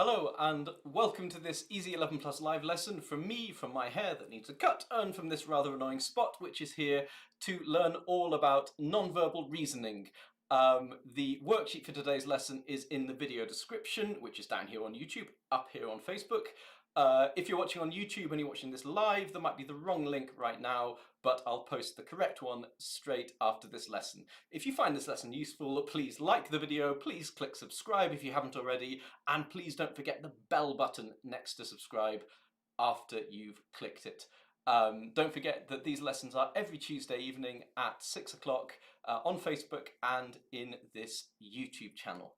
Hello and welcome to this Easy 11 Plus live lesson from me, from my hair that needs a cut, and from this rather annoying spot which is here to learn all about non-verbal reasoning. The worksheet for today's lesson is in the video description, which is down here on YouTube, up here on Facebook. If you're watching on YouTube and you're watching this live, there might be the wrong link right now, but I'll post the correct one straight after this lesson. If you find this lesson useful, please like the video, please click subscribe if you haven't already, and please don't forget the bell button next to subscribe after you've clicked it. Don't forget that these lessons are every Tuesday evening at 6 o'clock on Facebook and in this YouTube channel.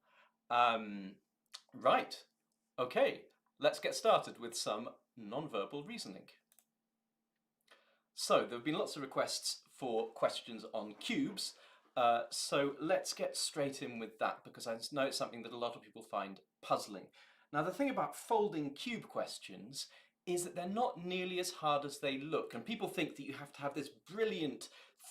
Right, okay. Let's get started with some non-verbal reasoning. So there have been lots of requests for questions on cubes, so let's get straight in with that because I know it's something that a lot of people find puzzling. Now the thing about folding cube questions is that they're not nearly as hard as they look, and people think that you have to have this brilliant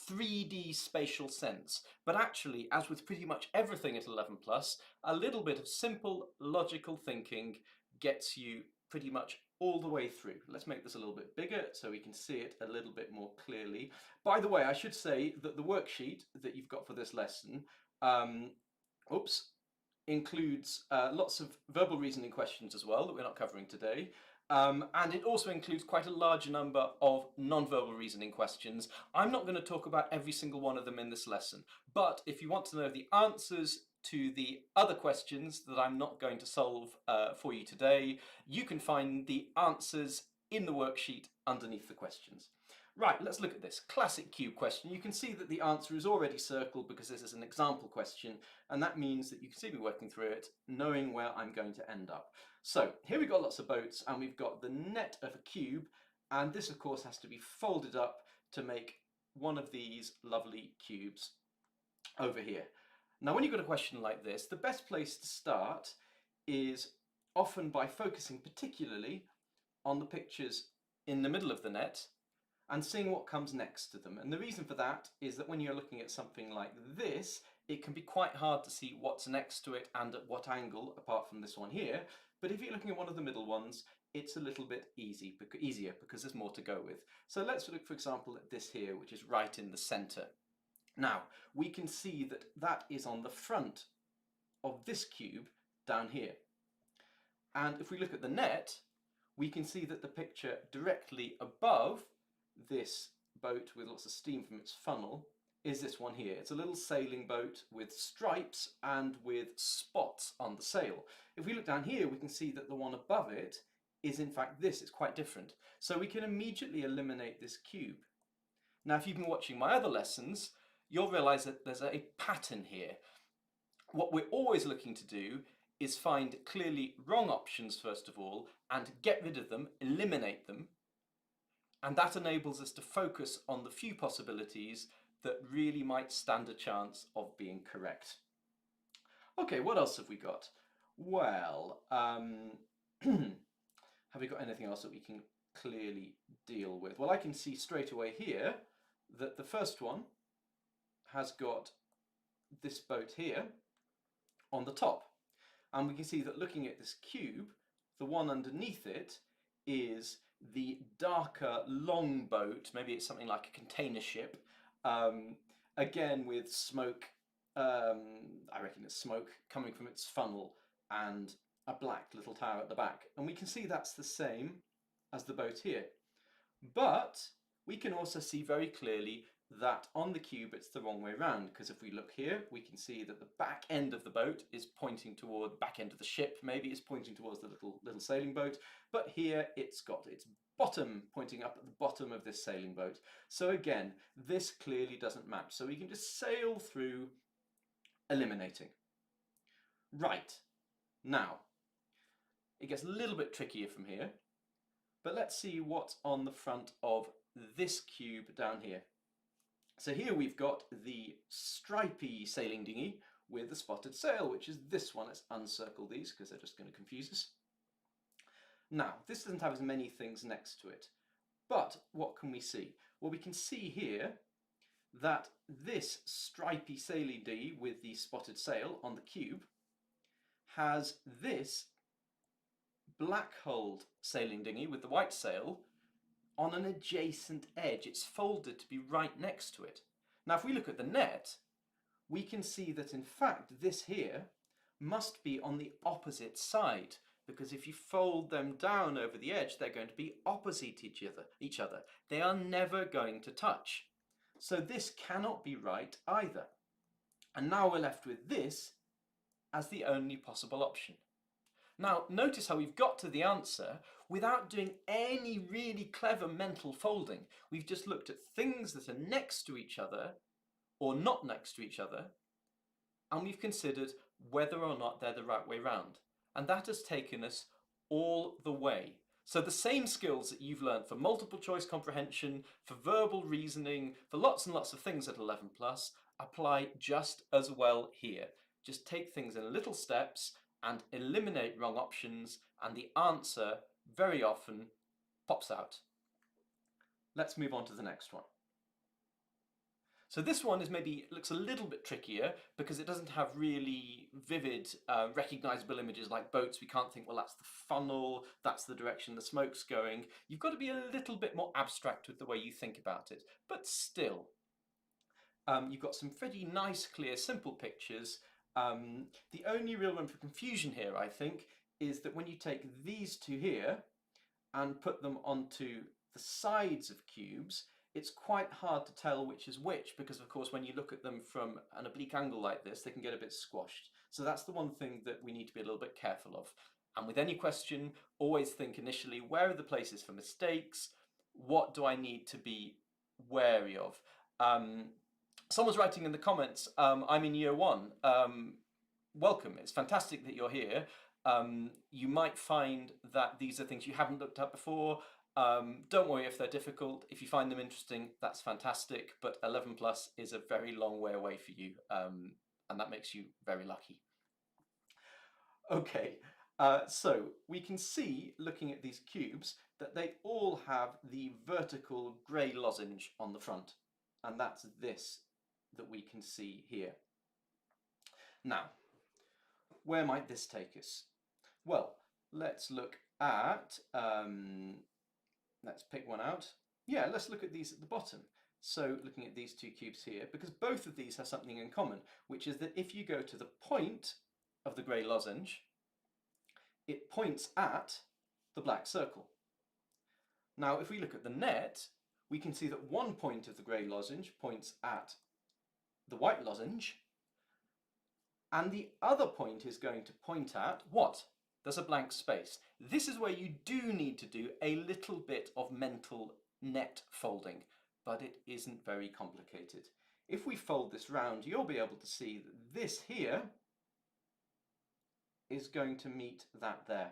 3D spatial sense, but actually, as with pretty much everything at 11 plus, a little bit of simple logical thinking gets you pretty much all the way through. Let's make this a little bit bigger so we can see it a little bit more clearly. By the way, I should say that the worksheet that you've got for this lesson includes lots of verbal reasoning questions as well that we're not covering today. And it also includes quite a large number of non-verbal reasoning questions. I'm not going to talk about every single one of them in this lesson, but if you want to know the answers to the other questions that I'm not going to solve for you today, you can find the answers in the worksheet underneath the questions. Right, let's look at this classic cube question. You can see that the answer is already circled because this is an example question, and that means that you can see me working through it, knowing where I'm going to end up. So here we've got lots of boats, and we've got the net of a cube, and this of course has to be folded up to make one of these lovely cubes over here. Now when you've got a question like this, the best place to start is often by focusing particularly on the pictures in the middle of the net and seeing what comes next to them. And the reason for that is that when you're looking at something like this, it can be quite hard to see what's next to it and at what angle, apart from this one here. But if you're looking at one of the middle ones, it's a little bit easier because there's more to go with. So let's look, for example, at this here, which is right in the center. Now, we can see that that is on the front of this cube down here. And if we look at the net, we can see that the picture directly above this boat with lots of steam from its funnel is this one here. It's a little sailing boat with stripes and with spots on the sail. If we look down here, we can see that the one above it is in fact this. It's quite different. So we can immediately eliminate this cube. Now, if you've been watching my other lessons, you'll realize that there's a pattern here. What we're always looking to do is find clearly wrong options first of all and get rid of them, eliminate them, and that enables us to focus on the few possibilities that really might stand a chance of being correct. Okay, what else have we got? Well, have we got anything else that we can clearly deal with? Well, I can see straight away here that the first one has got this boat here on the top. And we can see that looking at this cube, the one underneath it is the darker long boat. Maybe it's something like a container ship, again with smoke, I reckon it's smoke coming from its funnel and a black little tower at the back. And we can see that's the same as the boat here. But we can also see very clearly that on the cube it's the wrong way around, because if we look here we can see that the back end of the boat is pointing toward, back end of the ship maybe is pointing towards the little sailing boat, but here it's got its bottom pointing up at the bottom of this sailing boat. So again, this clearly doesn't match, so we can just sail through eliminating. Right, now it gets a little bit trickier from here, but let's see what's on the front of this cube down here. So here we've got the stripy sailing dinghy with the spotted sail, which is this one. Let's uncircle these because they're just going to confuse us. Now, this doesn't have as many things next to it, but what can we see? Well, we can see here that this stripy sailing dinghy with the spotted sail on the cube has this black-hulled sailing dinghy with the white sail on an adjacent edge. It's folded to be right next to it. Now, if we look at the net, we can see that in fact this here must be on the opposite side, because if you fold them down over the edge, they're going to be opposite each other. They are never going to touch. So this cannot be right either. And now we're left with this as the only possible option. Now, notice how we've got to the answer without doing any really clever mental folding. We've just looked at things that are next to each other or not next to each other, and we've considered whether or not they're the right way round. And that has taken us all the way. So the same skills that you've learned for multiple choice comprehension, for verbal reasoning, for lots and lots of things at 11 plus, apply just as well here. Just take things in little steps and eliminate wrong options, and the answer very often pops out. Let's move on to the next one. So this one looks a little bit trickier because it doesn't have really vivid, recognizable images like boats. We can't think, well, that's the funnel, that's the direction the smoke's going. You've got to be a little bit more abstract with the way you think about it, but still. You've got some pretty nice, clear, simple pictures. The only real room for confusion here, I think, is that when you take these two here and put them onto the sides of cubes, it's quite hard to tell which is which, because of course when you look at them from an oblique angle like this, they can get a bit squashed. So that's the one thing that we need to be a little bit careful of. And with any question, always think initially, where are the places for mistakes? What do I need to be wary of? Someone's writing in the comments, I'm in year one. Welcome, it's fantastic that you're here. You might find that these are things you haven't looked at before. Don't worry if they're difficult. If you find them interesting, that's fantastic, but 11 plus is a very long way away for you, and that makes you very lucky. Okay, so we can see, looking at these cubes, that they all have the vertical grey lozenge on the front, and that's this that we can see here. Now, where might this take us? Well, let's look at let's pick one out. Yeah, let's look at these at the bottom. So looking at these two cubes here, because both of these have something in common, which is that if you go to the point of the grey lozenge, it points at the black circle. Now, if we look at the net, we can see that one point of the grey lozenge points at the white lozenge, and the other point is going to point at what? There's a blank space. This is where you do need to do a little bit of mental net folding, but it isn't very complicated. If we fold this round, you'll be able to see that this here is going to meet that there.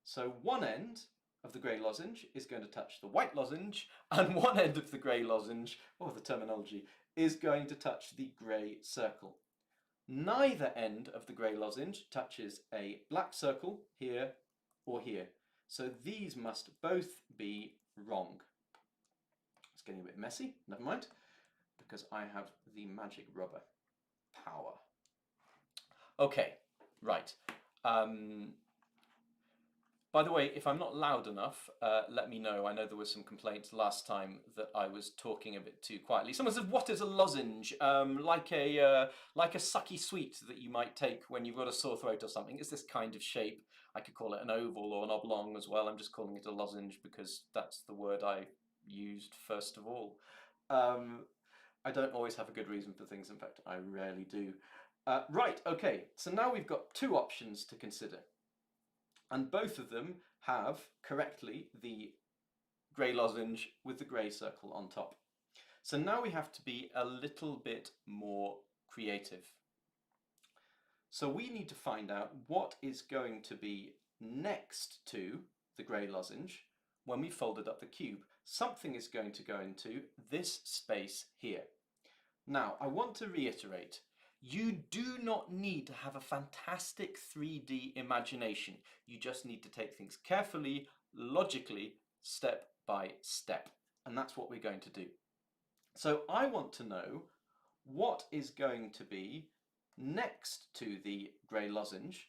So one end of the grey lozenge is going to touch the white lozenge, and one end of the grey lozenge, or the terminology, is going to touch the grey circle. Neither end of the grey lozenge touches a black circle here or here. So these must both be wrong. It's getting a bit messy, never mind, because I have the magic rubber power. Okay, right. By the way, if I'm not loud enough, let me know. I know there were some complaints last time that I was talking a bit too quietly. Someone said, "What is a lozenge?" Like a sucky sweet that you might take when you've got a sore throat or something. It's this kind of shape. I could call it an oval or an oblong as well. I'm just calling it a lozenge because that's the word I used first of all. I don't always have a good reason for things. In fact, I rarely do. Right, okay. So now we've got two options to consider. And both of them have, correctly, the grey lozenge with the grey circle on top. So now we have to be a little bit more creative. So we need to find out what is going to be next to the grey lozenge when we folded up the cube. Something is going to go into this space here. Now, I want to reiterate, you do not need to have a fantastic 3D imagination. You just need to take things carefully, logically, step by step. And that's what we're going to do. So I want to know what is going to be next to the grey lozenge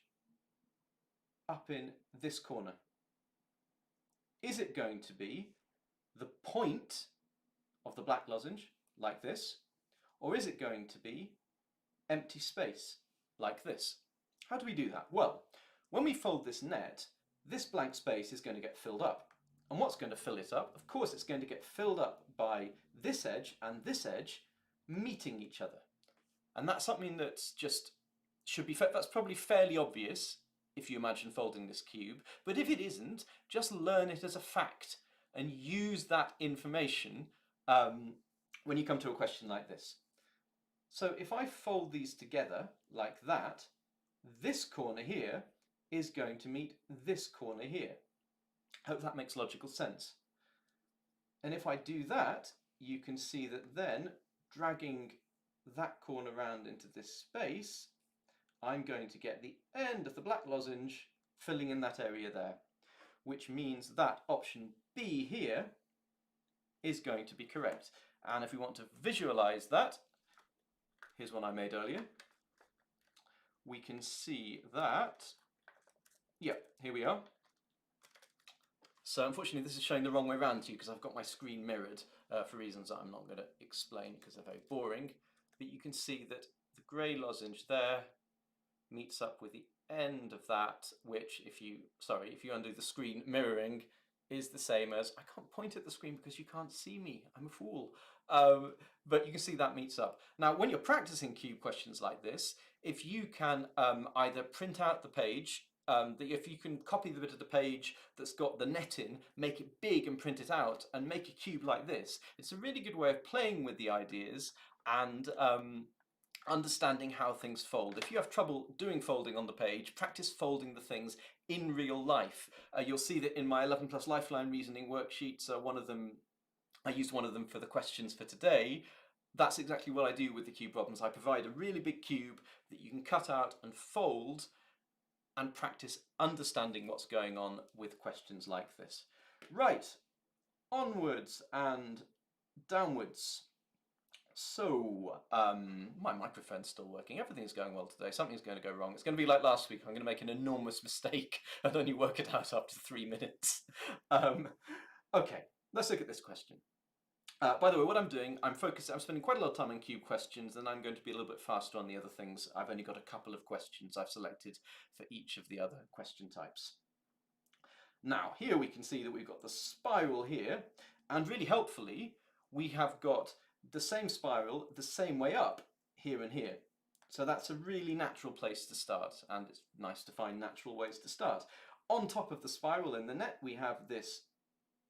up in this corner? Is it going to be the point of the black lozenge, like this, or is it going to be empty space, like this? How do we do that? Well, when we fold this net, this blank space is going to get filled up. And what's going to fill it up? Of course, it's going to get filled up by this edge and this edge meeting each other. And that's something that's just should be, that's probably fairly obvious if you imagine folding this cube, but if it isn't, just learn it as a fact and use that information when you come to a question like this. So if I fold these together like that, this corner here is going to meet this corner here. Hope that makes logical sense. And if I do that, you can see that then, dragging that corner round into this space, I'm going to get the end of the black lozenge filling in that area there, which means that option B here is going to be correct. And if we want to visualize that, here's one I made earlier. We can see that, yeah, here we are. So unfortunately this is showing the wrong way around to you because I've got my screen mirrored for reasons that I'm not going to explain because they're very boring. But you can see that the grey lozenge there meets up with the end of that, which if you undo the screen mirroring, is the same as, I can't point at the screen because you can't see me, I'm a fool. But you can see that meets up. Now, when you're practicing cube questions like this, if you can either print out the page, if you can copy the bit of the page that's got the net in, make it big and print it out, and make a cube like this, it's a really good way of playing with the ideas and understanding how things fold. If you have trouble doing folding on the page, practice folding the things in real life. You'll see that in my 11 plus lifeline reasoning worksheets, I used one of them for the questions for today. That's exactly what I do with the cube problems. I provide a really big cube that you can cut out and fold and practice understanding what's going on with questions like this. Right, onwards and downwards. So, my microphone's still working. Everything's going well today. Something's going to go wrong. It's going to be like last week. I'm going to make an enormous mistake and only work it out after 3 minutes. Okay, let's look at this question. By the way, what I'm doing, I'm spending quite a lot of time on cube questions, and I'm going to be a little bit faster on the other things. I've only got a couple of questions I've selected for each of the other question types. Now, here we can see that we've got the spiral here, and really helpfully, we have got the same spiral the same way up here and here. So that's a really natural place to start, and it's nice to find natural ways to start. On top of the spiral in the net, we have this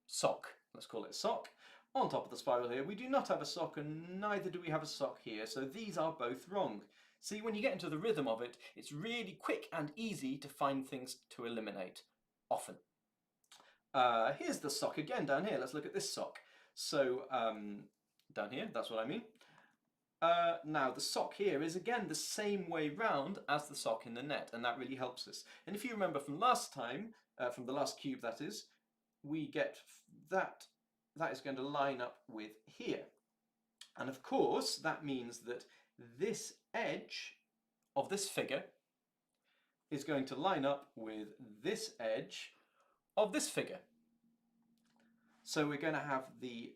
sock. Let's call it a sock. On top of the spiral here, we do not have a sock, and neither do we have a sock here, so these are both wrong. See, when you get into the rhythm of it, it's really quick and easy to find things to eliminate, often. Here's the sock again down here. Let's look at this sock. So, down here, that's what I mean. Now the sock here is again the same way round as the sock in the net, and that really helps us. And if you remember from last time, from the last cube that is, we get that is going to line up with here. And of course that means that this edge of this figure is going to line up with this edge of this figure. So we're going to have the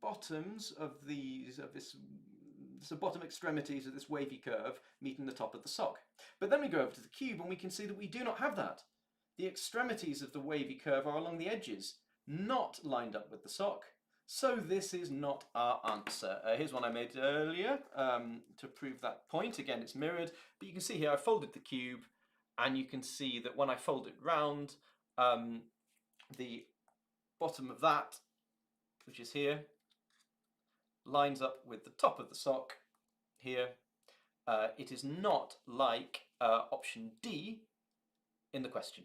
bottoms of the bottom extremities of this wavy curve meeting the top of the sock. But then we go over to the cube and we can see that we do not have that. The extremities of the wavy curve are along the edges, not lined up with the sock. So this is not our answer. Here's one I made earlier to prove that point. Again, it's mirrored, but you can see here I folded the cube, and you can see that when I fold it round, the bottom of that, which is here, lines up with the top of the sock here. It is not like option D in the question.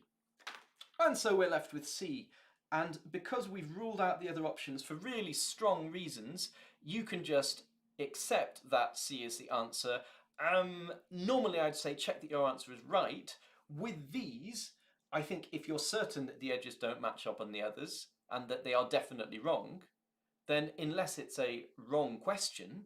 And so we're left with C. And because we've ruled out the other options for really strong reasons, you can just accept that C is the answer. Normally I'd say check that your answer is right. With these, I think if you're certain that the edges don't match up on the others and that they are definitely wrong, then unless it's a wrong question,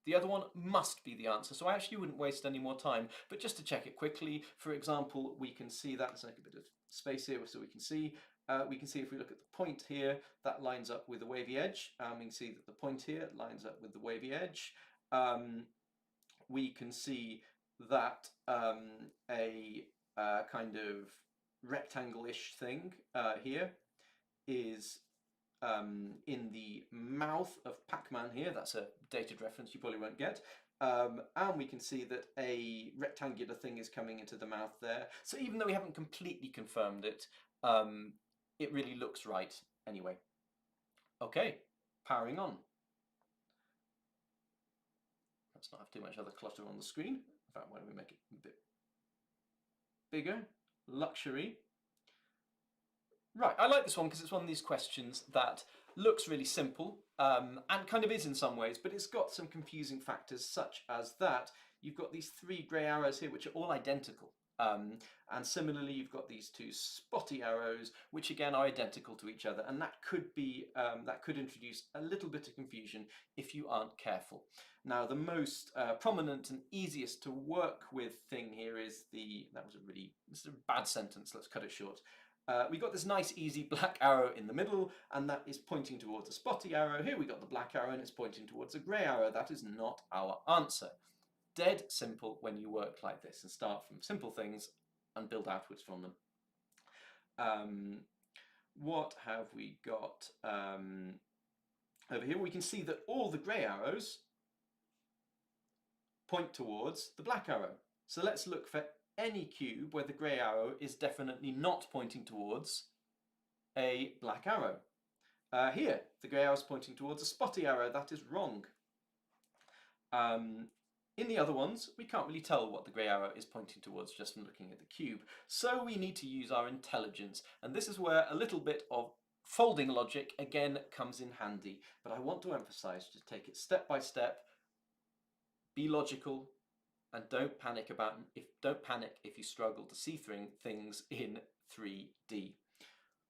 The other one must be the answer, so I actually wouldn't waste any more time. But just to check it quickly, for example, we can see that, let's make a bit of space here so we can see if we look at the point here, that lines up with the wavy edge. We can see that the point here lines up with the wavy edge. We can see that a kind of rectangle-ish thing here is in the mouth of Pac-Man here. That's a dated reference you probably won't get. And we can see that a rectangular thing is coming into the mouth there. So even though we haven't completely confirmed it, it really looks right anyway. Okay, powering on. Let's not have too much other clutter on the screen. In fact, why don't we make it a bit bigger? Luxury. Right, I like this one because it's one of these questions that looks really simple and kind of is in some ways, but it's got some confusing factors such as that you've got these 3 grey arrows here which are all identical. And similarly, you've got these 2 spotty arrows, which again are identical to each other, and that could be that could introduce a little bit of confusion if you aren't careful. Now, the most prominent and easiest to work with thing here is this is a bad sentence. Let's cut it short. We've got this nice, easy black arrow in the middle, and that is pointing towards a spotty arrow. Here we got the black arrow, and it's pointing towards a grey arrow. That is not our answer. Dead simple when you work like this and start from simple things and build outwards from them. What have we got over here? We can see that all the grey arrows point towards the black arrow. So let's look for any cube where the grey arrow is definitely not pointing towards a black arrow. Here, the grey arrow is pointing towards a spotty arrow. That is wrong. In the other ones, we can't really tell what the grey arrow is pointing towards just from looking at the cube. So we need to use our intelligence. And this is where a little bit of folding logic again comes in handy. But I want to emphasize to take it step by step, be logical, and don't panic if you struggle to see things in 3D.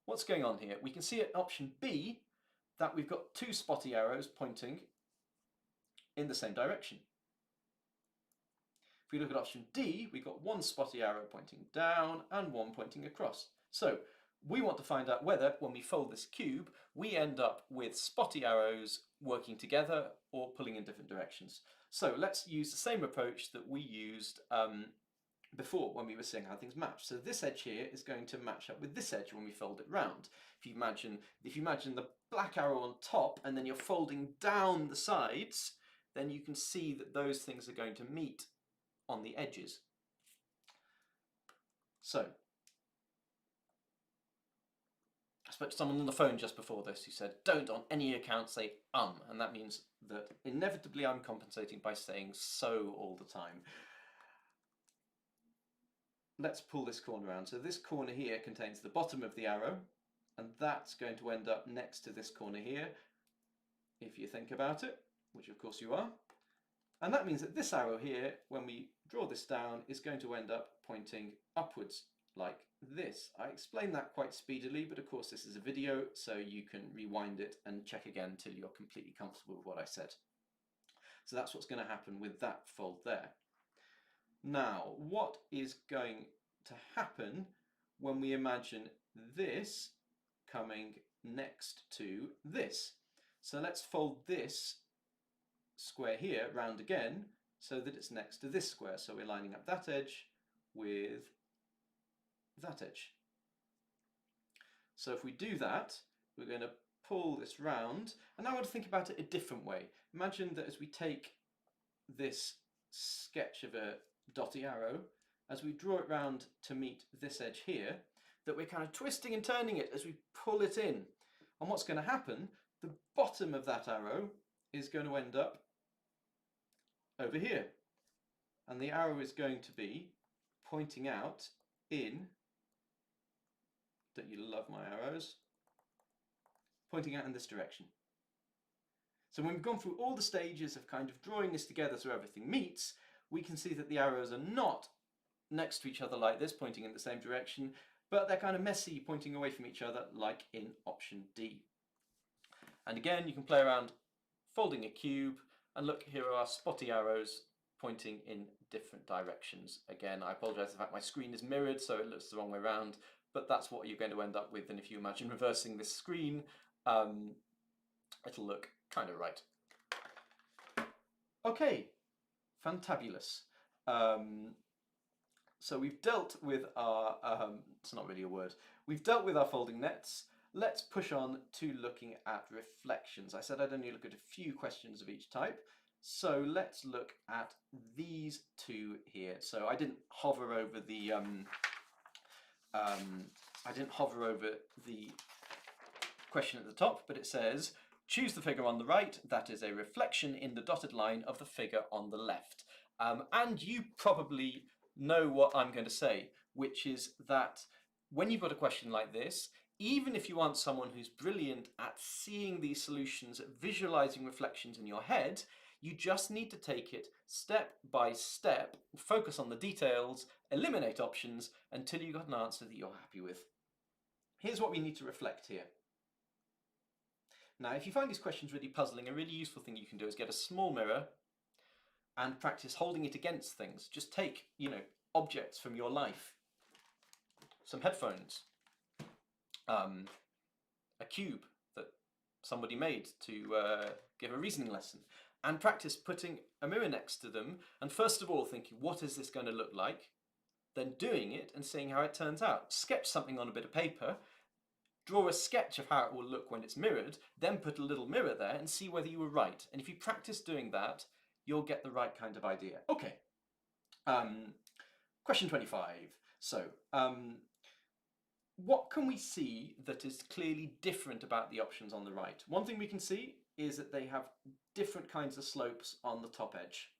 What's going on here? We can see at option B that we've got 2 spotty arrows pointing in the same direction. If we look at option D, we've got 1 spotty arrow pointing down and 1 pointing across. So we want to find out whether, when we fold this cube, we end up with spotty arrows working together or pulling in different directions. So let's use the same approach that we used before when we were seeing how things match. So this edge here is going to match up with this edge when we fold it round. If you imagine the black arrow on top and then you're folding down the sides, then you can see that those things are going to meet on the edges. So I spoke to someone on the phone just before this who said, don't on any account say and that means that inevitably I'm compensating by saying so all the time. Let's pull this corner around. So this corner here contains the bottom of the arrow, and that's going to end up next to this corner here, if you think about it, which of course you are. And that means that this arrow here, when we draw this down, is going to end up pointing upwards like this. I explained that quite speedily, but of course this is a video, so you can rewind it and check again until you're completely comfortable with what I said. So that's what's going to happen with that fold there. Now, what is going to happen when we imagine this coming next to this? So let's fold this square here round again so that it's next to this square. So we're lining up that edge with that edge. So if we do that, we're going to pull this round, and now I want to think about it a different way. Imagine that as we take this sketch of a dotty arrow, as we draw it round to meet this edge here, that we're kind of twisting and turning it as we pull it in. And what's going to happen, the bottom of that arrow is going to end up over here. And the arrow is going to be pointing out in, don't you love my arrows, pointing out in this direction. So when we've gone through all the stages of kind of drawing this together so everything meets, we can see that the arrows are not next to each other like this, pointing in the same direction, but they're kind of messy, pointing away from each other like in option D. And again, you can play around folding a cube, And look, here are our spotty arrows pointing in different directions. Again, I apologise for the fact my screen is mirrored, so it looks the wrong way around, but that's what you're going to end up with. And if you imagine reversing this screen, it'll look kind of right. Okay, fantabulous. So we've dealt with our, it's not really a word, we've dealt with our folding nets. Let's push on to looking at reflections. I said I'd only look at a few questions of each type. So let's look at these two here. So I didn't hover over the question at the top, but it says, choose the figure on the right that is a reflection in the dotted line of the figure on the left. And you probably know what I'm going to say, which is that when you've got a question like this, even if you aren't someone who's brilliant at seeing these solutions, visualizing reflections in your head, you just need to take it step by step, focus on the details, eliminate options until you've got an answer that you're happy with. Here's what we need to reflect here. Now, if you find these questions really puzzling, a really useful thing you can do is get a small mirror and practice holding it against things. Just take, objects from your life, some headphones, a cube that somebody made to give a reasoning lesson, and practice putting a mirror next to them and first of all thinking, what is this going to look like? Then doing it and seeing how it turns out. Sketch something on a bit of paper, draw a sketch of how it will look when it's mirrored, then put a little mirror there and see whether you were right. And if you practice doing that, you'll get the right kind of idea. Okay, question 25. So, what can we see that is clearly different about the options on the right? One thing we can see is that they have different kinds of slopes on the top edge.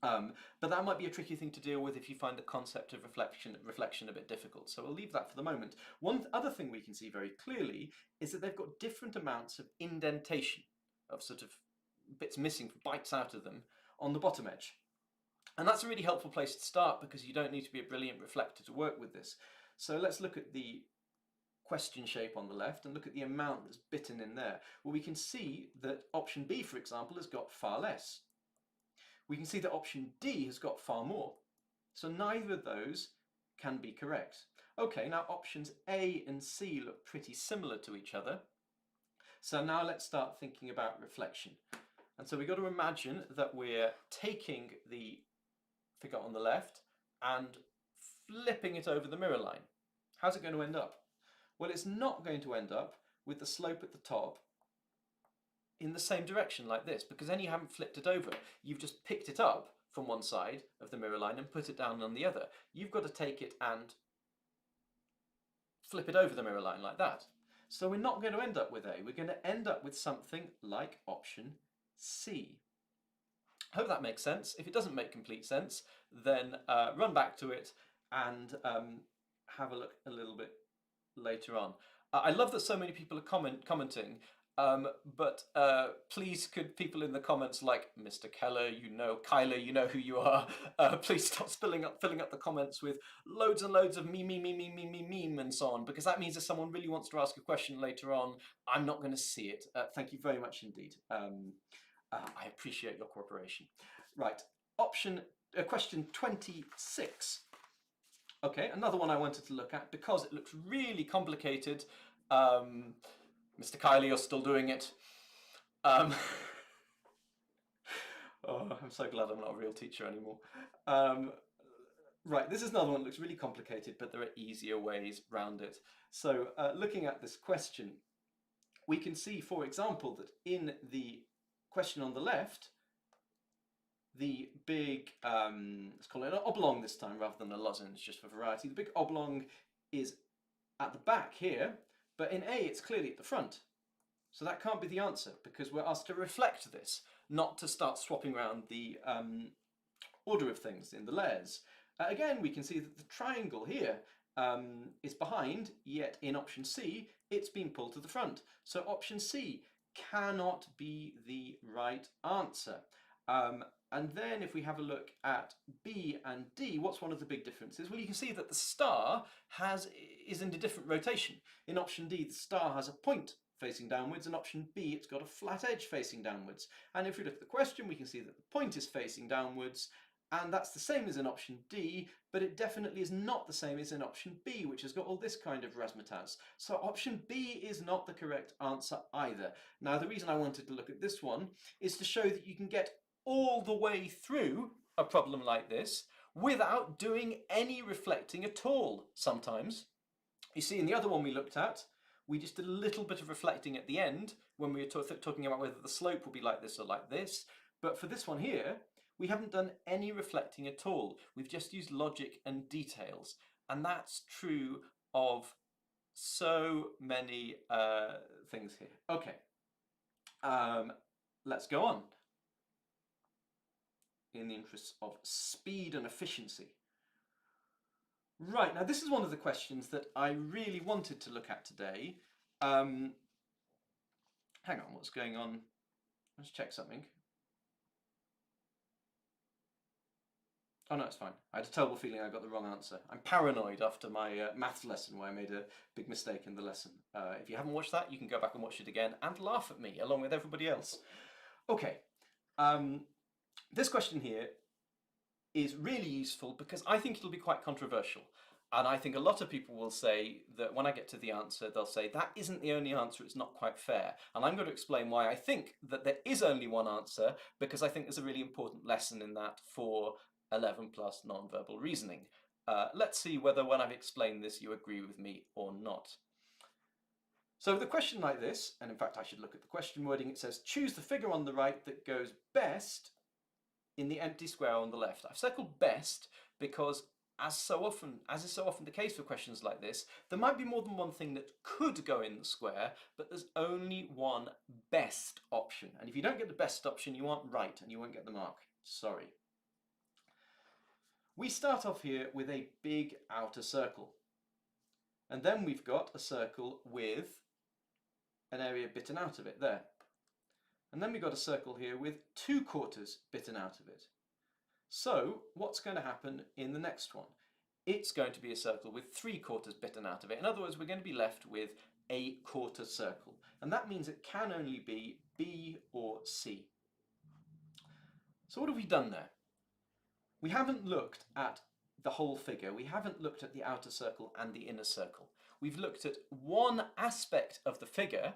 But that might be a tricky thing to deal with if you find the concept of reflection a bit difficult. So we'll leave that for the moment. One other thing we can see very clearly is that they've got different amounts of indentation, of sort of bits missing, bites out of them on the bottom edge. And that's a really helpful place to start because you don't need to be a brilliant reflector to work with this. So let's look at the question shape on the left and look at the amount that's bitten in there. Well, we can see that option B, for example, has got far less. We can see that option D has got far more. So neither of those can be correct. Okay, now options A and C look pretty similar to each other. So now let's start thinking about reflection. And so we've got to imagine that we're taking the figure on the left and flipping it over the mirror line. How's it going to end up? Well, it's not going to end up with the slope at the top in the same direction like this, because then you haven't flipped it over. You've just picked it up from one side of the mirror line and put it down on the other. You've got to take it and flip it over the mirror line like that. So we're not going to end up with A. We're going to end up with something like option C. I hope that makes sense. If it doesn't make complete sense, then run back to it and have a look a little bit later on. I love that so many people are commenting, but please could people in the comments like Mr. Keller, Kyler, you know who you are, please stop filling up the comments with loads and loads of meme and so on, because that means if someone really wants to ask a question later on, I'm not going to see it. Thank you very much indeed. I appreciate your cooperation. Right, question 26. Okay, another one I wanted to look at because it looks really complicated. Mr. Kylie, you're still doing it. Oh, I'm so glad I'm not a real teacher anymore. Right, this is another one that looks really complicated, but there are easier ways around it. So looking at this question, we can see, for example, that in the question on the left, the big, let's call it an oblong this time rather than a lozenge, just for variety. The big oblong is at the back here, but in A it's clearly at the front. So that can't be the answer because we're asked to reflect this, not to start swapping around the order of things in the layers. Again, we can see that the triangle here is behind, yet in option C, it's been pulled to the front. So option C cannot be the right answer. And then if we have a look at B and D, what's one of the big differences? Well, you can see that the star is in a different rotation. In option D, the star has a point facing downwards, and option B, it's got a flat edge facing downwards. And if we look at the question, we can see that the point is facing downwards, and that's the same as in option D, but it definitely is not the same as in option B, which has got all this kind of razzmatazz. So option B is not the correct answer either. Now, the reason I wanted to look at this one is to show that you can get all the way through a problem like this without doing any reflecting at all sometimes. You see, in the other one we looked at, we just did a little bit of reflecting at the end when we were talking about whether the slope will be like this or like this. But for this one here, we haven't done any reflecting at all. We've just used logic and details. And that's true of so many things here. Okay, let's go on in the interests of speed and efficiency. Right, now this is one of the questions that I really wanted to look at today. Hang on, what's going on? Let's check something. Oh no, it's fine. I had a terrible feeling I got the wrong answer. I'm paranoid after my maths lesson where I made a big mistake in the lesson. If you haven't watched that, you can go back and watch it again and laugh at me along with everybody else. Okay, this question here is really useful because I think it'll be quite controversial. And I think a lot of people will say that when I get to the answer, they'll say, that isn't the only answer, it's not quite fair. And I'm going to explain why I think that there is only one answer, because I think there's a really important lesson in that for 11 plus non-verbal reasoning. Let's see whether when I've explained this you agree with me or not. So with a question like this, and in fact I should look at the question wording, it says choose the figure on the right that goes best in the empty square on the left. I've circled best because as is so often the case for questions like this, there might be more than one thing that could go in the square, but there's only one best option. And if you don't get the best option, you aren't right and you won't get the mark. Sorry. We start off here with a big outer circle. And then we've got a circle with an area bitten out of it there. And then we've got a circle here with 2/4 bitten out of it. So what's going to happen in the next one? It's going to be a circle with 3/4 bitten out of it. In other words, we're going to be left with a quarter circle. And that means it can only be B or C. So what have we done there? We haven't looked at the whole figure. We haven't looked at the outer circle and the inner circle. We've looked at one aspect of the figure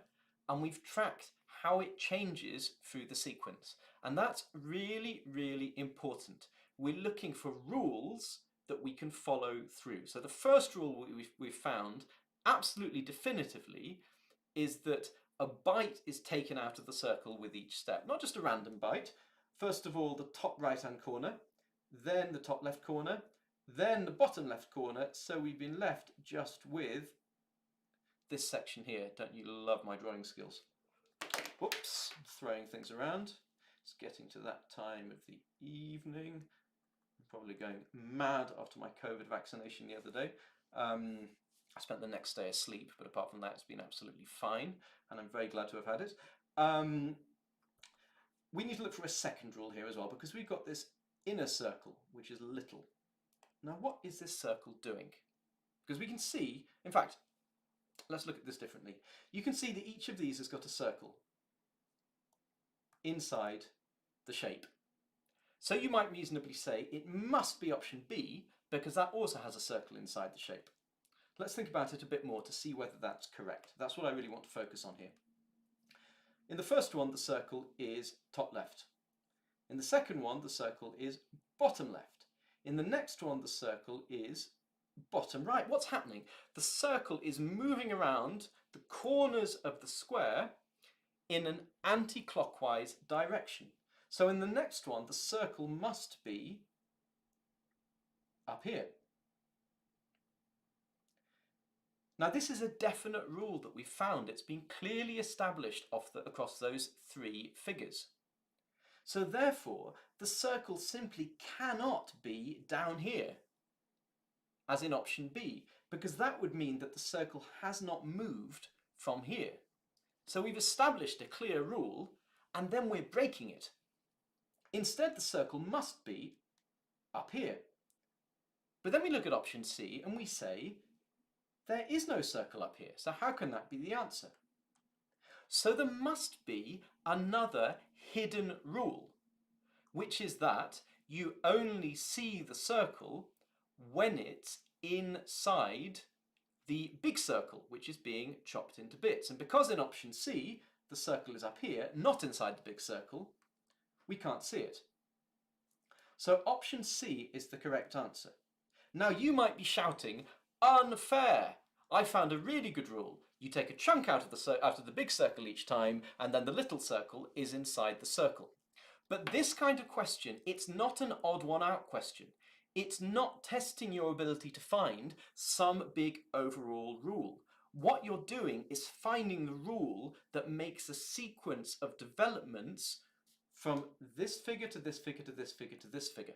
and we've tracked how it changes through the sequence. And that's really, really important. We're looking for rules that we can follow through. So the first rule we've found absolutely definitively is that a byte is taken out of the circle with each step. Not just a random byte. First of all, the top right-hand corner, then the top left corner, then the bottom left corner. So we've been left just with this section here. Don't you love my drawing skills? Whoops, throwing things around. It's getting to that time of the evening. I'm probably going mad after my COVID vaccination the other day. I spent the next day asleep, but apart from that, it's been absolutely fine, and I'm very glad to have had it. We need to look for a second rule here as well, because we've got this inner circle, which is little. Now, what is this circle doing? Because we can see, in fact, let's look at this differently. You can see that each of these has got a circle inside the shape. So you might reasonably say it must be option B because that also has a circle inside the shape. Let's think about it a bit more to see whether that's correct. That's what I really want to focus on here. In the first one, the circle is top left. In the second one, the circle is bottom left. In the next one, the circle is bottom right. What's happening? The circle is moving around the corners of the square in an anti-clockwise direction. So in the next one, the circle must be up here. Now this is a definite rule that we found. It's been clearly established across those three figures. So therefore, the circle simply cannot be down here, as in option B, because that would mean that the circle has not moved from here. So we've established a clear rule, and then we're breaking it. Instead, the circle must be up here. But then we look at option C and we say, there is no circle up here, so how can that be the answer? So there must be another hidden rule, which is that you only see the circle when it's inside the big circle, which is being chopped into bits. And because in option C, the circle is up here, not inside the big circle, we can't see it. So option C is the correct answer. Now you might be shouting, unfair! I found a really good rule. You take a chunk out of the big circle each time, and then the little circle is inside the circle. But this kind of question, it's not an odd one out question. It's not testing your ability to find some big overall rule. What you're doing is finding the rule that makes a sequence of developments from this figure to this figure to this figure to this figure.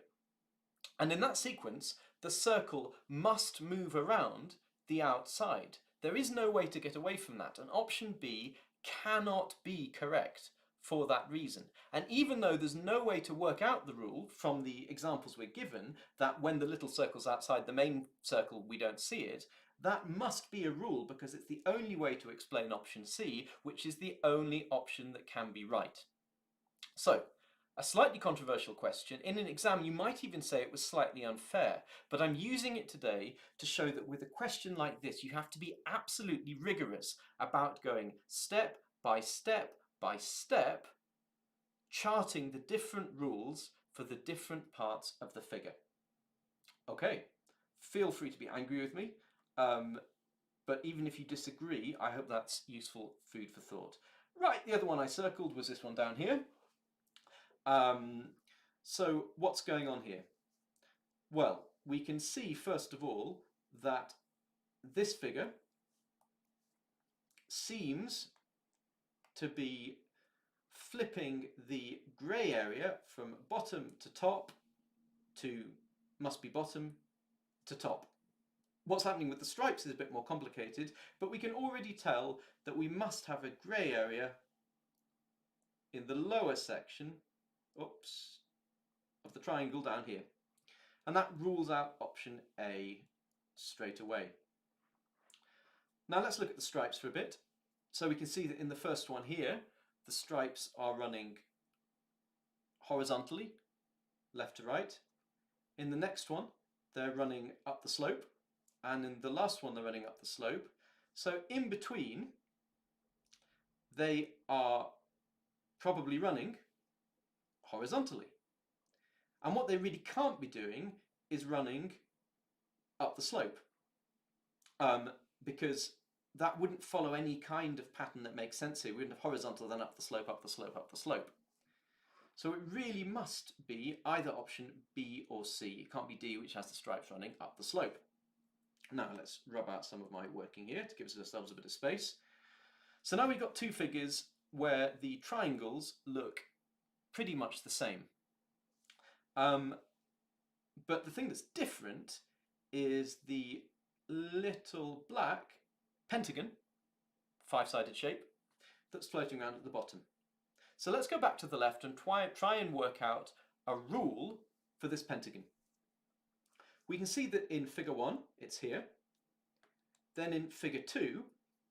And in that sequence, the circle must move around the outside. There is no way to get away from that, and option B cannot be correct for that reason. And even though there's no way to work out the rule from the examples we're given, that when the little circle's outside the main circle we don't see it, that must be a rule because it's the only way to explain option C, which is the only option that can be right. So, a slightly controversial question. In an exam, you might even say it was slightly unfair, but I'm using it today to show that with a question like this, you have to be absolutely rigorous about going step by step by step, charting the different rules for the different parts of the figure. Okay, feel free to be angry with me, but even if you disagree, I hope that's useful food for thought. Right, the other one I circled was this one down here. So what's going on here? Well, we can see first of all that this figure seems to be flipping the grey area from bottom to top to must be bottom to top. What's happening with the stripes is a bit more complicated, but we can already tell that we must have a grey area in the lower section of the triangle down here. And that rules out option A straight away. Now let's look at the stripes for a bit. So we can see that in the first one here, the stripes are running horizontally, left to right. In the next one, they're running up the slope. And in the last one, they're running up the slope. So in between, they are probably running horizontally. And what they really can't be doing is running up the slope, because that wouldn't follow any kind of pattern that makes sense here. We wouldn't have horizontal, then up the slope, up the slope, up the slope. So it really must be either option B or C. It can't be D, which has the stripes running up the slope. Now let's rub out some of my working here to give ourselves a bit of space. So now we've got two figures where the triangles look pretty much the same. But the thing that's different is the little black pentagon, five-sided shape, that's floating around at the bottom. So let's go back to the left and try and work out a rule for this pentagon. We can see that in figure 1, it's here. Then in figure 2,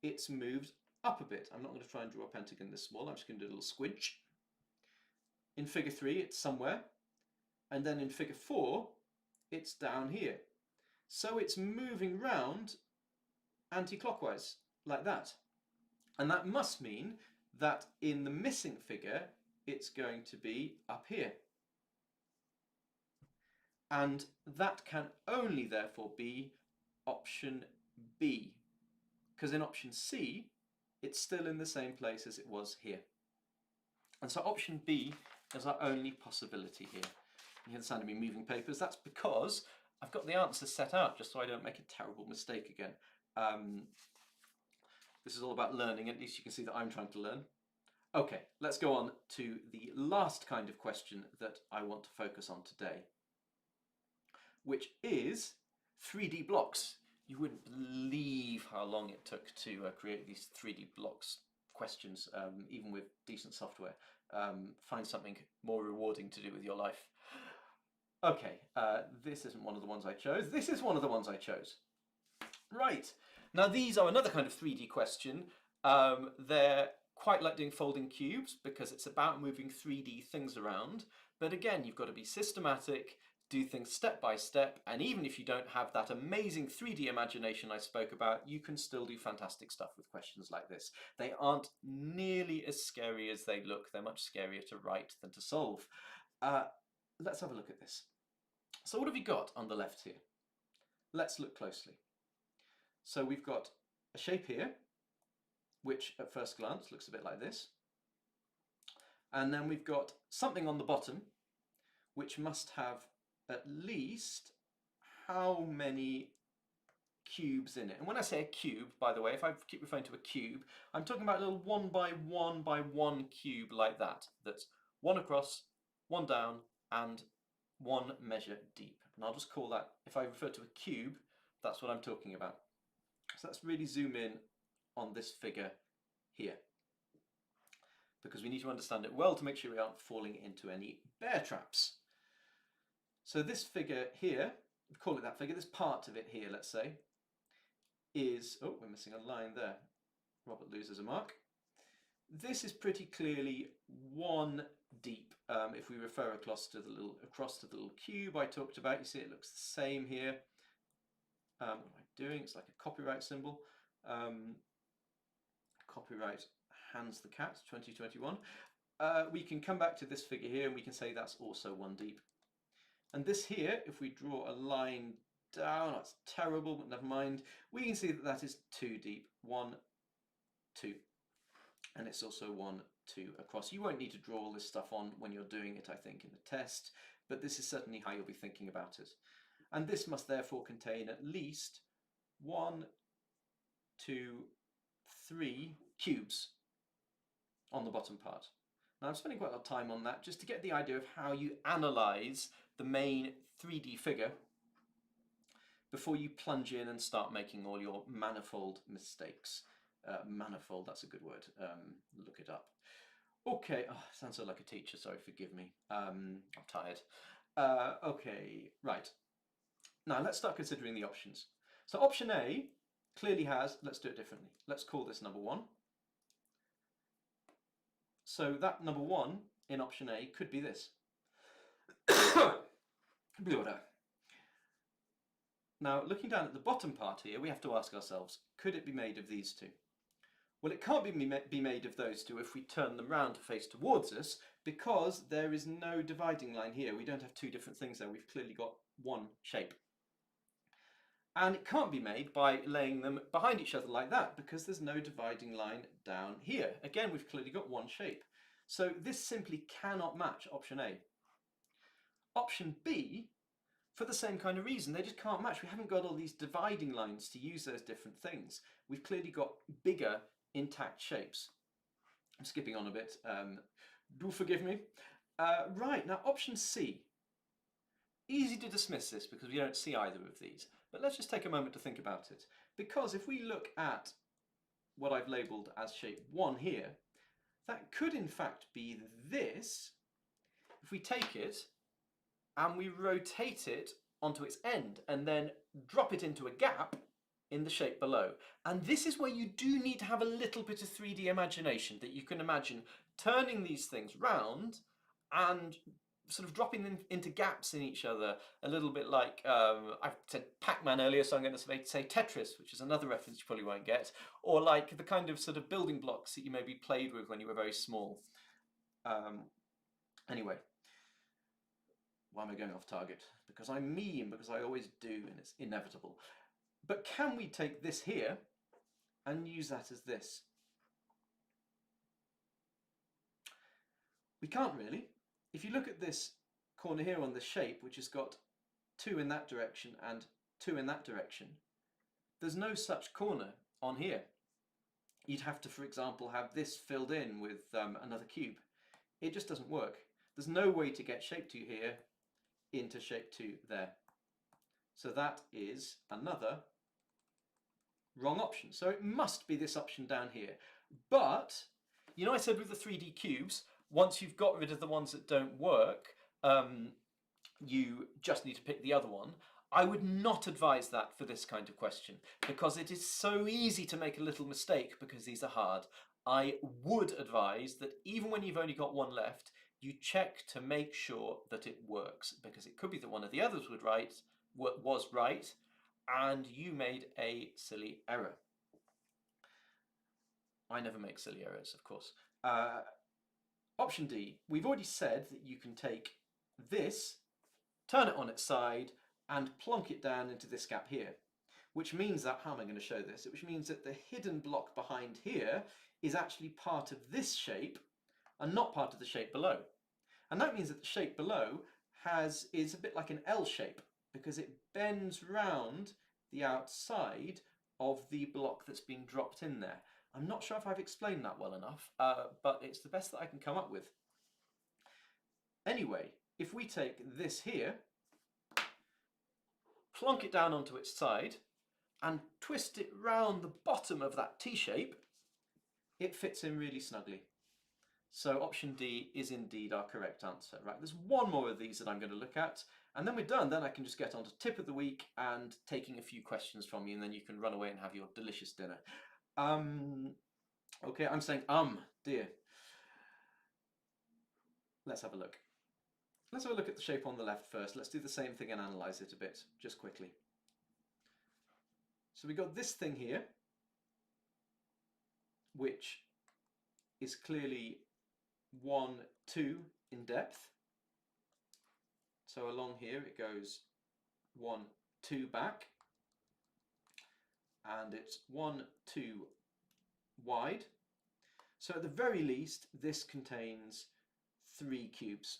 it's moved up a bit. I'm not going to try and draw a pentagon this small, I'm just going to do a little squidge. In figure 3, it's somewhere. And then in figure 4, it's down here. So it's moving round anti-clockwise, like that. And that must mean that in the missing figure, it's going to be up here. And that can only therefore be option B, because in option C, it's still in the same place as it was here. And so option B is our only possibility here. You hear the sound of me moving papers. That's because I've got the answers set out just so I don't make a terrible mistake again. This is all about learning. At least you can see that I'm trying to learn. Okay, let's go on to the last kind of question that I want to focus on today, which is 3D blocks. You wouldn't believe how long it took to create these 3D blocks questions, even with decent software. Find something more rewarding to do with your life. Okay, this isn't one of the ones I chose. This is one of the ones I chose. Right, now these are another kind of 3D question. They're quite like doing folding cubes because it's about moving 3D things around. But again, you've got to be systematic, do things step by step, and even if you don't have that amazing 3D imagination I spoke about, you can still do fantastic stuff with questions like this. They aren't nearly as scary as they look. They're much scarier to write than to solve. Let's have a look at this. So what have we got on the left here? Let's look closely. So we've got a shape here, which at first glance looks a bit like this. And then we've got something on the bottom, which must have at least how many cubes in it. And when I say a cube, by the way, if I keep referring to a cube, I'm talking about a little 1 by 1 by 1 cube like that. That's one across, one down, and one measure deep. And I'll just call that, if I refer to a cube, that's what I'm talking about. So let's really zoom in on this figure here, because we need to understand it well to make sure we aren't falling into any bear traps. So this figure here, we call it that figure, this part of it here, let's say, is, oh, we're missing a line there. Robert loses a mark. This is pretty clearly 1 deep. If we refer across to the little cube I talked about, you see it looks the same here. What am I doing? It's like a copyright symbol. Copyright hands the cat, 2021. We can come back to this figure here and we can say that's also 1 deep. And this here, if we draw a line down, that's terrible, but never mind, we can see that that is 2 deep, 1, 2. And it's also 1, 2 across. You won't need to draw all this stuff on when you're doing it, I think, in the test, but this is certainly how you'll be thinking about it. And this must therefore contain at least 1, 2, 3 cubes on the bottom part. Now I'm spending quite a lot of time on that just to get the idea of how you analyse the main 3D figure before you plunge in and start making all your manifold mistakes. Manifold, that's a good word. Look it up. Okay, oh, sounds so like a teacher, sorry, forgive me. I'm tired. Okay, right. Now let's start considering the options. So option A clearly has, let's do it differently. Let's call this number 1. So that number 1 in option A could be this. Now, looking down at the bottom part here, we have to ask ourselves, could it be made of these two? Well, it can't be made of those two if we turn them round to face towards us, because there is no dividing line here. We don't have 2 different things there. We've clearly got 1 shape. And it can't be made by laying them behind each other like that, because there's no dividing line down here. Again, we've clearly got 1 shape. So this simply cannot match option A. Option B, for the same kind of reason, they just can't match. We haven't got all these dividing lines to use those different things. We've clearly got bigger intact shapes. I'm skipping on a bit, do forgive me. Right, now option C. Easy to dismiss this because we don't see either of these, but let's just take a moment to think about it. Because if we look at what I've labelled as shape 1 here, that could in fact be this if we take it and we rotate it onto its end and then drop it into a gap in the shape below. And this is where you do need to have a little bit of 3D imagination, that you can imagine turning these things round and sort of dropping them into gaps in each other, a little bit like, I said Pac-Man earlier, so I'm going to say Tetris, which is another reference you probably won't get, or like the kind of sort of building blocks that you maybe played with when you were very small. Anyway. Why am I going off target? Because I'm mean, because I always do, and it's inevitable. But can we take this here and use that as this? We can't really. If you look at this corner here on the shape, which has got 2 in that direction and 2 in that direction, there's no such corner on here. You'd have to, for example, have this filled in with another cube. It just doesn't work. There's no way to get shape 2 here into shape 2 there. So that is another wrong option. So it must be this option down here. But, you know I said with the 3D cubes, once you've got rid of the ones that don't work, you just need to pick the other one. I would not advise that for this kind of question, because it is so easy to make a little mistake because these are hard. I would advise that even when you've only got one left, you check to make sure that it works, because it could be that one of the others was right, and you made a silly error. I never make silly errors, of course. Option D, we've already said that you can take this, turn it on its side, and plonk it down into this gap here. Which means that, how am I going to show this? Which means that the hidden block behind here is actually part of this shape and not part of the shape below. And that means that the shape below is a bit like an L shape, because it bends round the outside of the block that's been dropped in there. I'm not sure if I've explained that well enough, but it's the best that I can come up with. Anyway, if we take this here, plonk it down onto its side, and twist it round the bottom of that T-shape, it fits in really snugly. So option D is indeed our correct answer. Right, there's one more of these that I'm going to look at, and then we're done. Then I can just get on to tip of the week and taking a few questions from you, and then you can run away and have your delicious dinner. Okay, I'm saying dear. Let's have a look. Let's have a look at the shape on the left first. Let's do the same thing and analyse it a bit, just quickly. So we got this thing here, which is clearly 1, 2 in depth. So along here it goes 1, 2 back, and it's 1, 2 wide. So at the very least, this contains 3 cubes.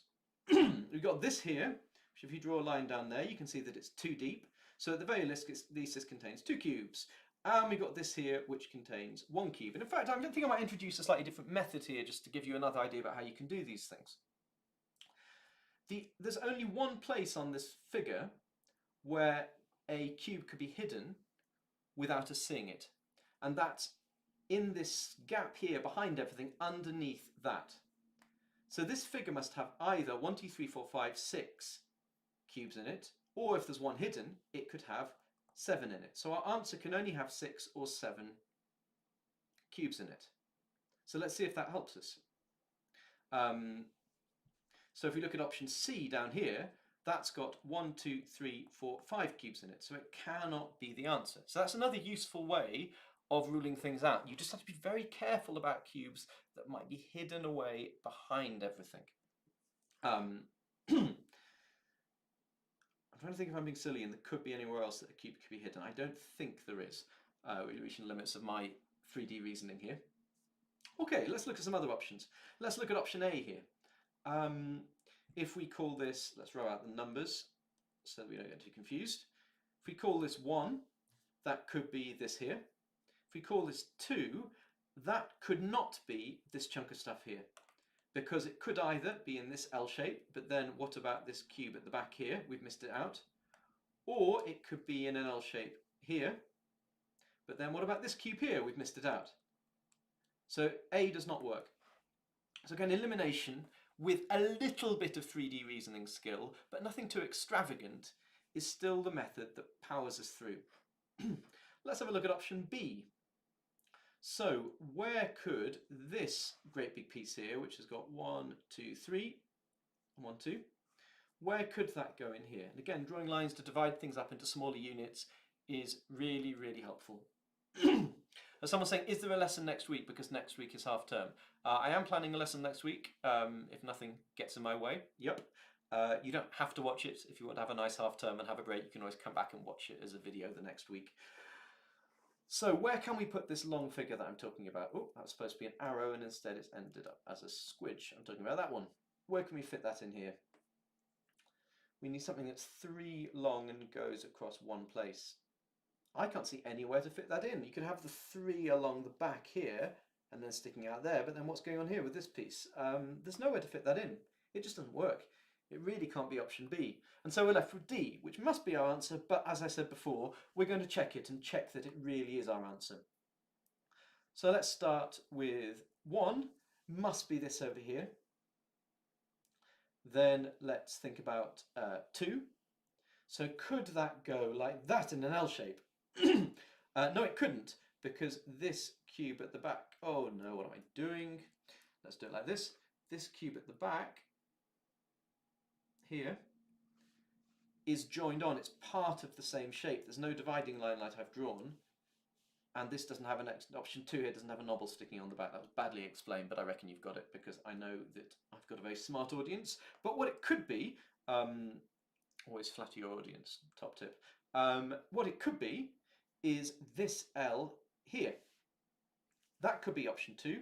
We've got this here, which if you draw a line down there, you can see that it's 2 deep. So at the very least, this contains 2 cubes. And we've got this here, which contains 1 cube. And in fact, I think I might introduce a slightly different method here, just to give you another idea about how you can do these things. There's only one place on this figure where a cube could be hidden without us seeing it. And that's in this gap here behind everything, underneath that. So this figure must have either 1, 2, 3, 4, 5, 6 cubes in it, or if there's one hidden, it could have 7 in it. So our answer can only have 6 or 7 cubes in it. So let's see if that helps us. So if we look at option C down here, that's got 1, 2, 3, 4, 5 cubes in it. So it cannot be the answer. So that's another useful way of ruling things out. You just have to be very careful about cubes that might be hidden away behind everything. I'm trying to think if I'm being silly and there could be anywhere else that a cube could be hidden. I don't think there is, reaching the limits of my 3D reasoning here. Okay, let's look at some other options. Let's look at option A here. If we call this, let's row out the numbers so that we don't get too confused. If we call this 1, that could be this here. If we call this 2, that could not be this chunk of stuff here, because it could either be in this L shape, but then what about this cube at the back here? We've missed it out. Or it could be in an L shape here, but then what about this cube here? We've missed it out. So A does not work. So again, elimination with a little bit of 3D reasoning skill, but nothing too extravagant, is still the method that powers us through. Let's have a look at option B. So where could this great big piece here, which has got 1, 2, 3, 1, 2, where could that go in here? And again, drawing lines to divide things up into smaller units is really, really helpful. As someone's saying, is there a lesson next week? Because next week is half term. I am planning a lesson next week, if nothing gets in my way. Yep. You don't have to watch it. If you want to have a nice half term and have a break, you can always come back and watch it as a video the next week. So where can we put this long figure that I'm talking about? Oh, that was supposed to be an arrow and instead it's ended up as a squidge. I'm talking about that one. Where can we fit that in here? We need something that's 3 long and goes across one place. I can't see anywhere to fit that in. You could have the 3 along the back here and then sticking out there, but then what's going on here with this piece? There's nowhere to fit that in. It just doesn't work. It really can't be option B. And so we're left with D, which must be our answer, but as I said before, we're going to check it and check that it really is our answer. So let's start with 1, must be this over here. Then let's think about 2. So could that go like that in an L shape? No, it couldn't, because this cube at the back, oh no, what am I doing? Let's do it like this. This cube at the back here is joined on. It's part of the same shape. There's no dividing line like I've drawn. And this doesn't have an option 2 here, doesn't have a knobble sticking on the back. That was badly explained, but I reckon you've got it because I know that I've got a very smart audience. But what it could be, always flatter your audience, top tip. What it could be is this L here. That could be option 2.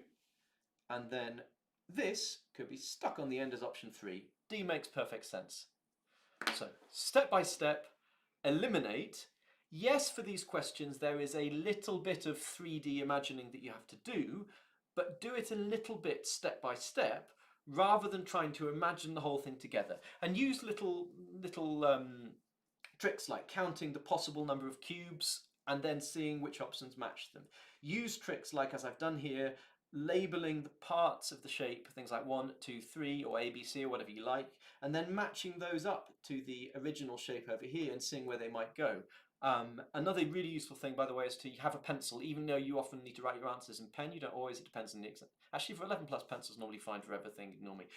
And then this could be stuck on the end as option 3. D makes perfect sense. So step by step, eliminate. Yes, for these questions, there is a little bit of 3D imagining that you have to do, but do it a little bit step by step, rather than trying to imagine the whole thing together. And use little tricks like counting the possible number of cubes and then seeing which options match them. Use tricks like, as I've done here, labeling the parts of the shape, things like 1, 2, 3, or A, B, C, or whatever you like, and then matching those up to the original shape over here and seeing where they might go. Another really useful thing, by the way, is to have a pencil. Even though you often need to write your answers in pen, you don't always. It depends on the exam. Actually, for 11 plus, pencil's normally fine for everything. Ignore me.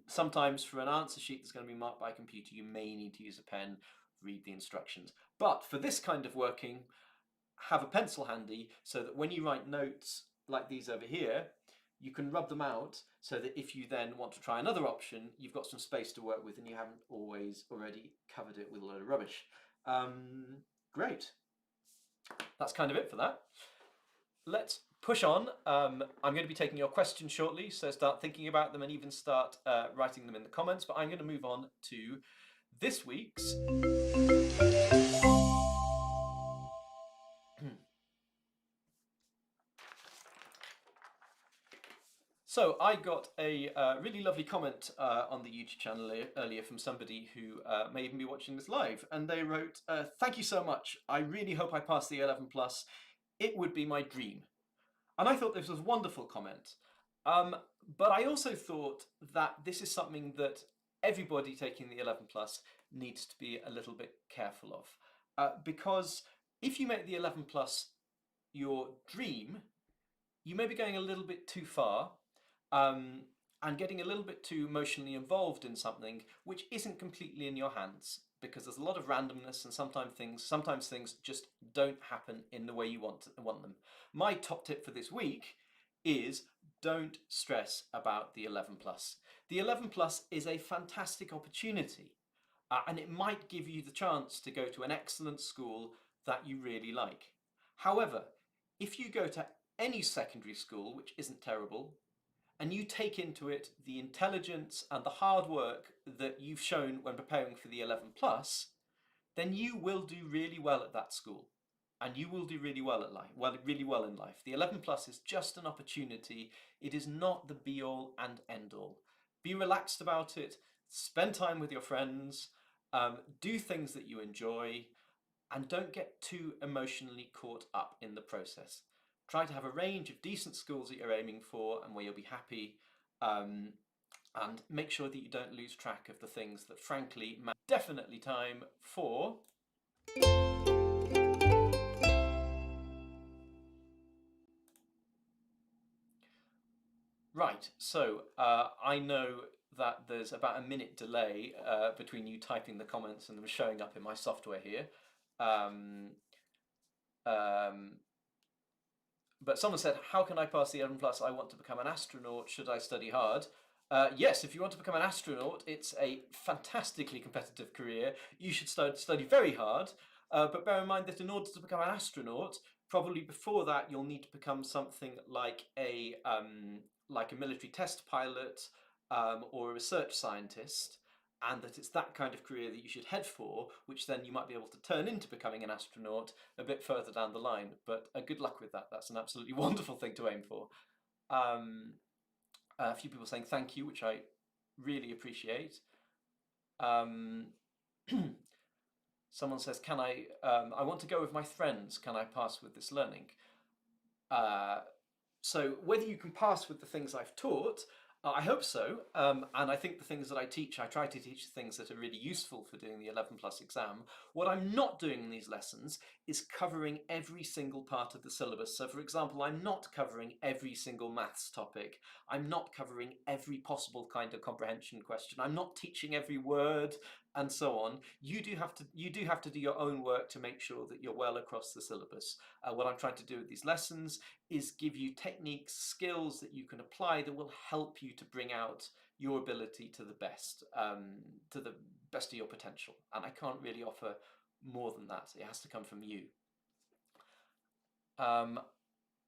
Sometimes for an answer sheet that's going to be marked by a computer, you may need to use a pen, read the instructions. But for this kind of working, have a pencil handy so that when you write notes like these over here, you can rub them out so that if you then want to try another option, you've got some space to work with and you haven't always already covered it with a load of rubbish. Great. That's kind of it for that. Let's push on. I'm going to be taking your questions shortly, so start thinking about them and even start writing them in the comments, but I'm going to move on to this week's So I got a really lovely comment on the YouTube channel earlier from somebody who may even be watching this live, and they wrote, "Thank you so much. I really hope I pass the 11 plus. It would be my dream." And I thought this was a wonderful comment. But I also thought that this is something that everybody taking the 11 plus needs to be a little bit careful of, because if you make the 11 plus your dream, you may be going a little bit too far. And getting a little bit too emotionally involved in something which isn't completely in your hands, because there's a lot of randomness and sometimes things just don't happen in the way you want them. My top tip for this week is don't stress about the 11 plus. The 11 plus is a fantastic opportunity, and it might give you the chance to go to an excellent school that you really like. However, if you go to any secondary school, which isn't terrible, and you take into it the intelligence and the hard work that you've shown when preparing for the 11 plus, then you will do really well at that school, and you will do really well at life. Really well in life. The 11 plus is just an opportunity. It is not the be all and end all. Be relaxed about it. Spend time with your friends. Do things that you enjoy, and don't get too emotionally caught up in the process. Try to have a range of decent schools that you're aiming for and where you'll be happy, and make sure that you don't lose track of the things that frankly matter. Definitely time for right, so I know that there's about a minute delay between you typing the comments and them showing up in my software here. But someone said, how can I pass the 11 plus? I want to become an astronaut. Should I study hard? Yes, if you want to become an astronaut, it's a fantastically competitive career. You should study very hard. But bear in mind that in order to become an astronaut, probably before that, you'll need to become something like a military test pilot or a research scientist. And that it's that kind of career that you should head for, which then you might be able to turn into becoming an astronaut a bit further down the line. But good luck with that. That's an absolutely wonderful thing to aim for. A few people saying thank you, which I really appreciate. Someone says, can I want to go with my friends. Can I pass with this learning? So whether you can pass with the things I've taught, I hope so, and I think the things that I teach, I try to teach things that are really useful for doing the 11 plus exam. What I'm not doing in these lessons is covering every single part of the syllabus. So for example, I'm not covering every single maths topic. I'm not covering every possible kind of comprehension question. I'm not teaching every word and so on. You do have to do your own work to make sure that you're well across the syllabus. What I'm trying to do with these lessons is give you techniques, skills that you can apply that will help you to bring out your ability to the best of your potential. And I can't really offer more than that. It has to come from you. Um,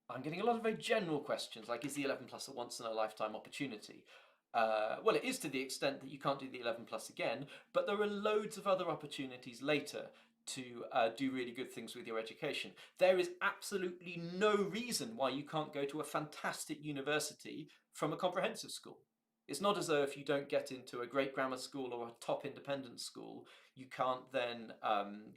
I'm getting a lot of very general questions, like is the 11 plus a once in a lifetime opportunity? Well, it is to the extent that you can't do the 11 plus again, but there are loads of other opportunities later to do really good things with your education. There is absolutely no reason why you can't go to a fantastic university from a comprehensive school. It's not as though if you don't get into a great grammar school or a top independent school, you can't then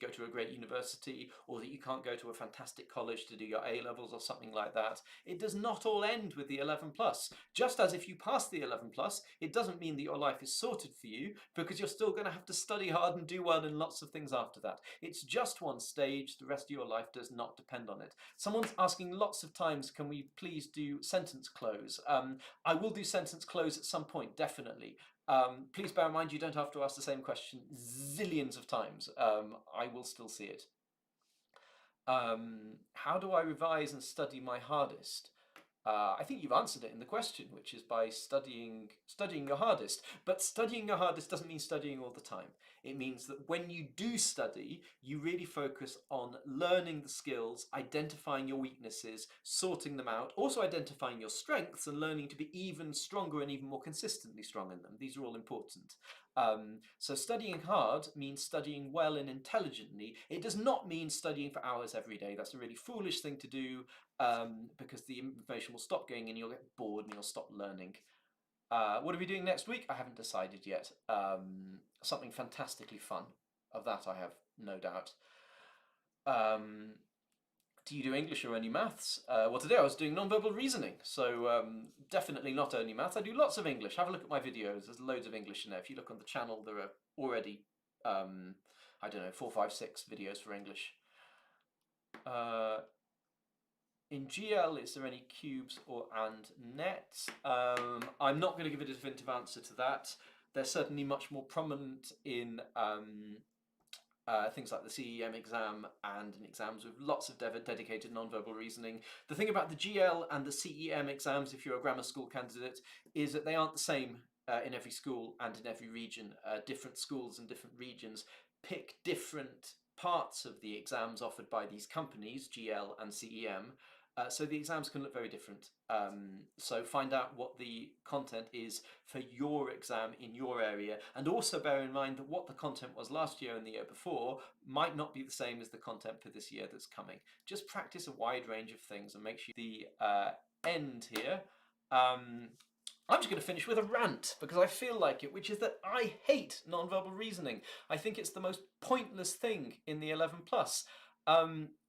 go to a great university, or that you can't go to a fantastic college to do your A levels or something like that. It does not all end with the 11 plus. Just as if you pass the 11 plus, it doesn't mean that your life is sorted for you, because you're still going to have to study hard and do well in lots of things after that. It's just one stage. The rest of your life does not depend on it. Someone's asking lots of times, can we please do sentence close? I will do sentence close at some point, definitely. Please bear in mind you don't have to ask the same question zillions of times. I will still see it. How do I revise and study my hardest? I think you've answered it in the question, which is by studying your hardest. But studying your hardest doesn't mean studying all the time. It means that when you do study, you really focus on learning the skills, identifying your weaknesses, sorting them out, also identifying your strengths and learning to be even stronger and even more consistently strong in them. These are all important. So studying hard means studying well and intelligently. It does not mean studying for hours every day. That's a really foolish thing to do, because the information will stop going and you'll get bored and you'll stop learning. What are we doing next week? I haven't decided yet. Something fantastically fun. Of that I have no doubt. Do you do English or only maths? Well, today I was doing non-verbal reasoning, so definitely not only maths. I do lots of English. Have a look at my videos. There's loads of English in there. If you look on the channel, there are already, I don't know, 4, 5, 6 videos for English. In GL, is there any cubes or and nets? I'm not going to give a definitive answer to that. They're certainly much more prominent in things like the CEM exam and in exams with lots of dedicated non-verbal reasoning. The thing about the GL and the CEM exams, if you're a grammar school candidate, is that they aren't the same in every school and in every region. Different schools and different regions pick different parts of the exams offered by these companies, GL and CEM, so the exams can look very different. So find out what the content is for your exam in your area, and also bear in mind that what the content was last year and the year before might not be the same as the content for this year that's coming. Just practice a wide range of things and make sure the end here. I'm just going to finish with a rant because I feel like it, which is that I hate non-verbal reasoning. I think it's the most pointless thing in the 11 plus.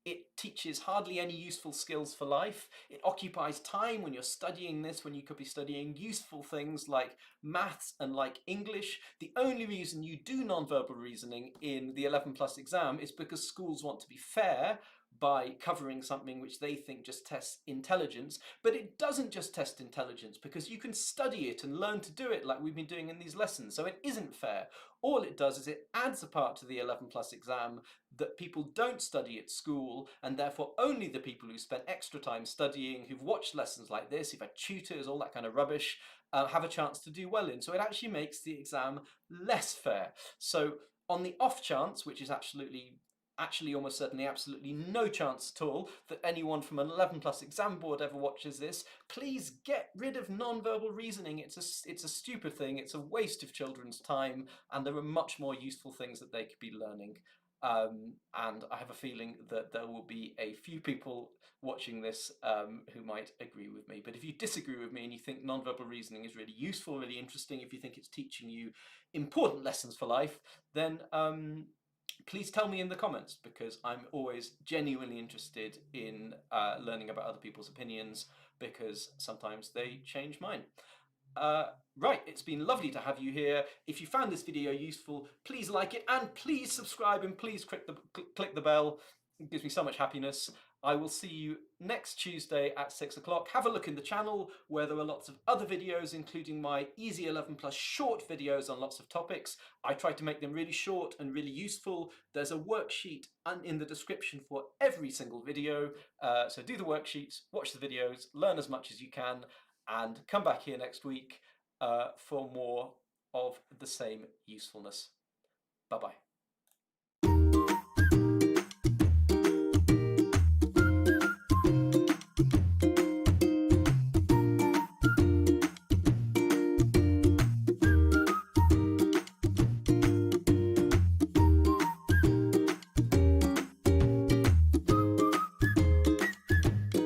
It teaches hardly any useful skills for life. It occupies time when you're studying this, when you could be studying useful things like maths and like English. The only reason you do non-verbal reasoning in the 11 plus exam is because schools want to be fair by covering something which they think just tests intelligence, but it doesn't just test intelligence, because you can study it and learn to do it like we've been doing in these lessons, so it isn't fair. All it does is it adds a part to the 11 plus exam that people don't study at school, and therefore only the people who spent extra time studying, who've watched lessons like this, who've had tutors, all that kind of rubbish, have a chance to do well in. So it actually makes the exam less fair. So on the off chance, which is actually almost certainly absolutely no chance at all that anyone from an 11 plus exam board ever watches this, please get rid of non-verbal reasoning. It's a stupid thing, it's a waste of children's time, and there are much more useful things that they could be learning. And I have a feeling that there will be a few people watching this who might agree with me. But if you disagree with me and you think non-verbal reasoning is really useful, really interesting, if you think it's teaching you important lessons for life, then please tell me in the comments, because I'm always genuinely interested in learning about other people's opinions, because sometimes they change mine. Right, it's been lovely to have you here. If you found this video useful, please like it and please subscribe and please click the bell. It gives me so much happiness. I will see you next Tuesday at 6 o'clock. Have a look in the channel where there are lots of other videos, including my Easy 11 Plus short videos on lots of topics. I try to make them really short and really useful. There's a worksheet in the description for every single video. So do the worksheets, watch the videos, learn as much as you can, and come back here next week for more of the same usefulness. Bye-bye.